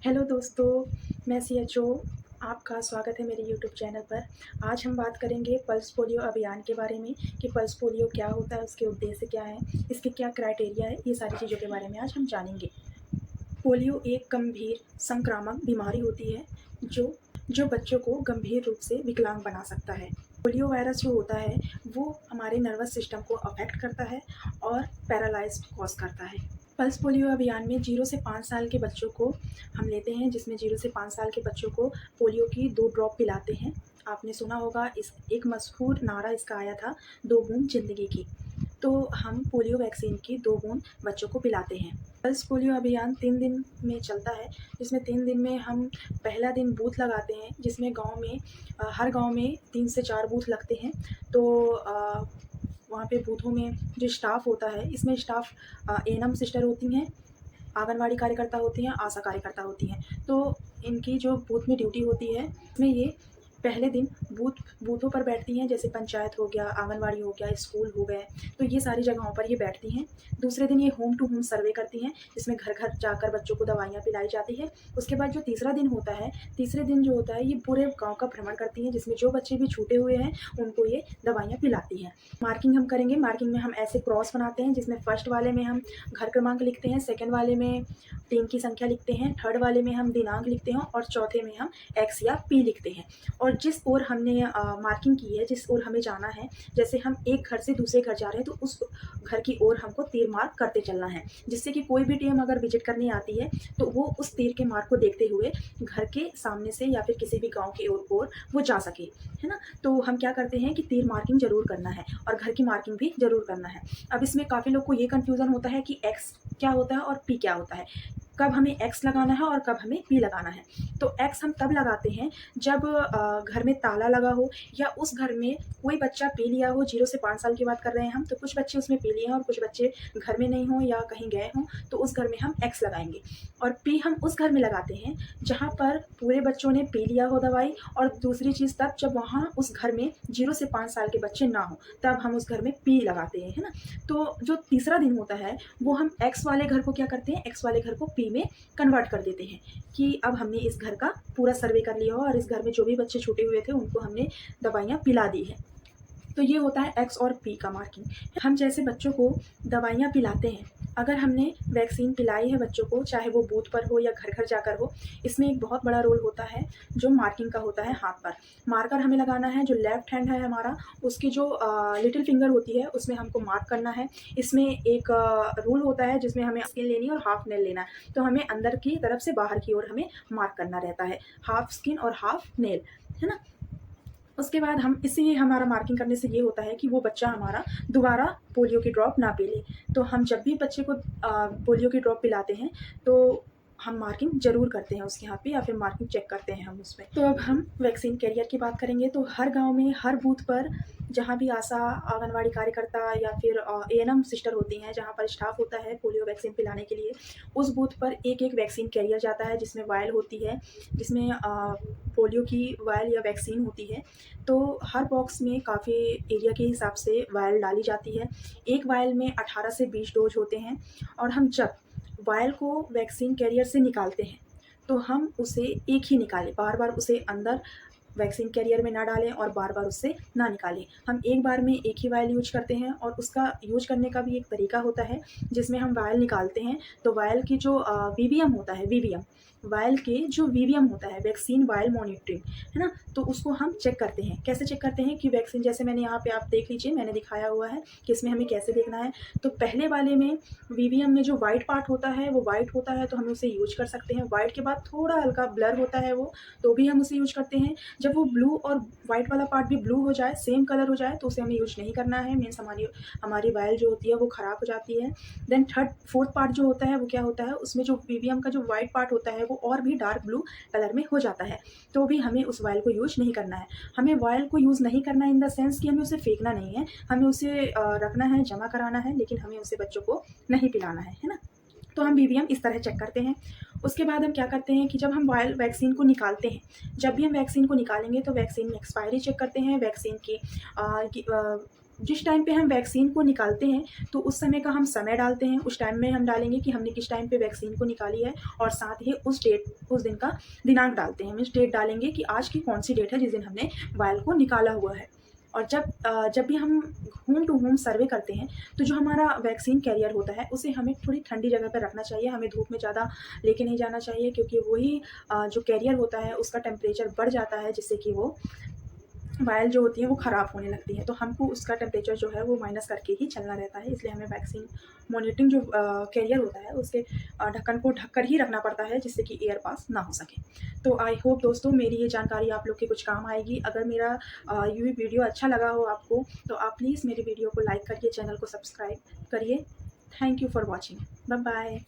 Hello दोस्तों, मैं CHO. आपका स्वागत है मेरे यूट्यूब चैनल पर। आज हम बात करेंगे पल्स पोलियो अभियान के बारे में कि पल्स पोलियो क्या होता है, उसके उद्देश्य क्या है, इसके क्या क्राइटेरिया है, ये सारी चीज़ों के बारे में आज हम जानेंगे। पोलियो एक गंभीर संक्रामक बीमारी होती है जो बच्चों को गंभीर रूप से विकलांग बना सकता है। पोलियो वायरस जो होता है वो हमारे नर्वस सिस्टम को अफेक्ट करता है और पैरालाइज्ड कॉज करता है। पल्स पोलियो अभियान में 0 से 5 साल के बच्चों को हम लेते हैं, जिसमें 0 से 5 साल के बच्चों को पोलियो की 2 ड्रॉप पिलाते हैं। आपने सुना होगा, इस एक मशहूर नारा इसका आया था, 2 बूंद ज़िंदगी की। तो हम पोलियो वैक्सीन की 2 बूंद बच्चों को पिलाते हैं। पल्स पोलियो अभियान 3 दिन में चलता है, जिसमें 3 दिन में हम पहला दिन बूथ लगाते हैं, जिसमें गाँव में हर गाँव में 3 से 4 बूथ लगते हैं। तो वहाँ पे बूथों में जो स्टाफ होता है, इसमें स्टाफ एएनएम सिस्टर होती हैं, आंगनवाड़ी कार्यकर्ता होती हैं, आशा कार्यकर्ता होती हैं। तो इनकी जो बूथ में ड्यूटी होती है, इसमें ये पहले दिन बूथों पर बैठती हैं, जैसे पंचायत हो गया, आंगनवाड़ी हो गया, स्कूल हो गए, तो ये सारी जगहों पर ये बैठती हैं। दूसरे दिन ये होम टू होम सर्वे करती हैं, जिसमें घर घर जाकर बच्चों को दवाइयाँ पिलाई जाती है। उसके बाद जो तीसरा दिन होता है, तीसरे दिन जो होता है, ये पूरे गाँव का भ्रमण करती हैं, जिसमें जो बच्चे भी छूटे हुए हैं उनको ये दवाइयाँ पिलाती हैं। मार्किंग हम करेंगे, मार्किंग में हम ऐसे क्रॉस बनाते हैं, जिसमें फर्स्ट वाले में हम घर क्रमांक लिखते हैं, सेकंड वाले में टीम की संख्या लिखते हैं, थर्ड वाले में हम दिनांक लिखते हैं और चौथे में हम एक्स या पी लिखते हैं। और जिस ओर हमने मार्किंग की है, जिस ओर हमें जाना है, जैसे हम एक घर से दूसरे घर जा रहे हैं तो उस घर की ओर हमको तीर मार्क करते चलना है, जिससे कि कोई भी टीम अगर विजिट करने आती है तो वो उस तीर के मार्क को देखते हुए घर के सामने से या फिर किसी भी गाँव की ओर वो जा सके, है ना। तो हम क्या करते हैं कि तीर मार्किंग ज़रूर करना है और घर की मार्किंग भी ज़रूर करना है। अब इसमें काफ़ी लोग को ये कन्फ्यूज़न होता है कि एक्स क्या होता है और पी क्या होता है, कब हमें एक्स लगाना है और कब हमें पी लगाना है। तो एक्स हम तब लगाते हैं जब घर में ताला लगा हो या उस घर में कोई बच्चा पी लिया हो। 0 से 5 साल की बात कर रहे हैं हम, तो कुछ बच्चे उसमें पी लिए हैं और कुछ बच्चे घर में नहीं हों या कहीं गए हों, तो उस घर में हम एक्स लगाएंगे। और पी हम उस घर में लगाते हैं जहाँ पर पूरे बच्चों ने पी लिया हो दवाई। और दूसरी चीज़ तब जब वहाँ उस घर में 0 से 5 साल के बच्चे ना हो, तब हम उस घर में पी लगाते हैं, है ना। तो जो तीसरा दिन होता है वो हम एक्स वाले घर को क्या करते हैं, एक्स वाले घर को पी में कन्वर्ट कर देते हैं कि अब हमने इस घर का पूरा सर्वे कर लिया हो और इस घर में जो भी बच्चे छूटे हुए थे उनको हमने दवाइयाँ पिला दी है। तो ये होता है एक्स और पी का मार्किंग। हम जैसे बच्चों को दवाइयाँ पिलाते हैं, अगर हमने वैक्सीन पिलाई है बच्चों को, चाहे वो बूथ पर हो या घर घर जाकर हो, इसमें एक बहुत बड़ा रोल होता है जो मार्किंग का होता है हाथ पर। मार्कर हमें लगाना है, जो लेफ्ट हैंड है हमारा, उसकी जो लिटिल फिंगर होती है उसमें हमको मार्क करना है। इसमें एक रूल होता है जिसमें हमें स्किन लेनी है और हाफ नेल लेना है, तो हमें अंदर की तरफ से बाहर की ओर हमें मार्क करना रहता है, हाफ स्किन और हाफ नेल, है ना। उसके बाद हम इससे हमारा मार्किंग करने से ये होता है कि वो बच्चा हमारा दोबारा पोलियो की ड्रॉप ना पी ले। तो हम जब भी बच्चे को पोलियो की ड्रॉप पिलाते हैं तो हम मार्किंग ज़रूर करते हैं उसके हाथ पे, या फिर मार्किंग चेक करते हैं हम उसमें। तो अब हम वैक्सीन कैरियर की बात करेंगे। तो हर गाँव में, हर बूथ पर, जहाँ भी आशा, आंगनवाड़ी कार्यकर्ता या फिर एएनएम सिस्टर होती हैं, जहाँ पर स्टाफ होता है पोलियो वैक्सीन पिलाने के लिए, उस बूथ पर एक-एक वैक्सीन कैरियर जाता है, जिसमें वायल होती है, जिसमें पोलियो की वायल या वैक्सीन होती है। तो हर बॉक्स में काफ़ी एरिया के हिसाब से वायल डाली जाती है। एक वायल में 18 से 20 डोज होते हैं। और हम जब वायल को वैक्सीन कैरियर से निकालते हैं तो हम उसे एक ही निकालें, बार-बार उसे अंदर वैक्सीन कैरियर में ना डालें और बार-बार उससे ना निकालें। हम एक बार में एक ही वायल यूज़ करते हैं और उसका यूज़ करने का भी एक तरीका होता है, जिसमें हम वायल निकालते हैं तो वायल की जो वीवीएम होता है, वीवीएम, वायल के जो वीवीएम होता है, वैक्सीन वायल मॉनिटरिंग, है ना, तो उसको हम चेक करते हैं। कैसे चेक करते हैं कि वैक्सीन, जैसे मैंने यहाँ पे, आप देख लीजिए, मैंने दिखाया हुआ है कि इसमें हमें कैसे देखना है। तो पहले वाले में वीवीएम में जो व्हाइट पार्ट होता है वो व्हाइट होता है तो हम उसे यूज़ कर सकते हैं। व्हाइट के बाद थोड़ा हल्का ब्लर होता है वो, तो भी हम उसे यूज़ करते हैं। जब वो ब्लू और व्हाइट वाला पार्ट भी ब्लू हो जाए, सेम कलर हो जाए, तो उसे हमें यूज़ नहीं करना है। मीन्स हमारी हमारी वायल जो होती है वो ख़राब हो जाती है। देन फोर्थ पार्ट जो होता है वो क्या होता है, उसमें जो वीवीएम का जो व्हाइट पार्ट होता है वो और भी डार्क ब्लू कलर में हो जाता है, तो भी हमें उस वायल को यूज़ नहीं करना है। हमें वायल को यूज़ नहीं करना है इन द सेंस कि हमें उसे फेंकना नहीं है, हमें उसे रखना है, जमा कराना है, लेकिन हमें उसे बच्चों को नहीं पिलाना है ना। तो हम वीवीएम इस तरह चेक करते हैं। उसके बाद हम क्या करते हैं कि जब हम वायल वैक्सीन को निकालते हैं, जब भी हम वैक्सीन को निकालेंगे तो वैक्सीन में एक्सपायरी चेक करते हैं, वैक्सीन की जिस टाइम पे हम वैक्सीन को निकालते हैं तो उस समय का हम समय डालते हैं, उस टाइम में हम डालेंगे कि हमने किस टाइम पे वैक्सीन को निकाली है, और साथ ही उस दिन का दिनांक डालते हैं, मीन्स डेट डालेंगे कि आज की कौन सी डेट है जिस दिन हमने वायल को निकाला हुआ है। और जब भी हम होम टू होम सर्वे करते हैं तो जो हमारा वैक्सीन कैरियर होता है उसे हमें थोड़ी ठंडी जगह पर रखना चाहिए, हमें धूप में ज़्यादा लेके नहीं जाना चाहिए, क्योंकि वही जो कैरियर होता है उसका टेम्परेचर बढ़ जाता है, जिससे कि वो वायल जो होती है वो ख़राब होने लगती है। तो हमको उसका टेम्परेचर जो है वो माइनस करके ही चलना रहता है, इसलिए हमें वैक्सीन मॉनिटरिंग जो कैरियर होता है उसके ढक्कन को ढक कर ही रखना पड़ता है, जिससे कि एयर पास ना हो सके। तो आई होप दोस्तों मेरी ये जानकारी आप लोग के कुछ काम आएगी। अगर मेरा ये वीडियो अच्छा लगा हो आपको तो आप प्लीज़ मेरी वीडियो को लाइक करिए, चैनल को सब्सक्राइब करिए। Thank you for watching. Bye bye.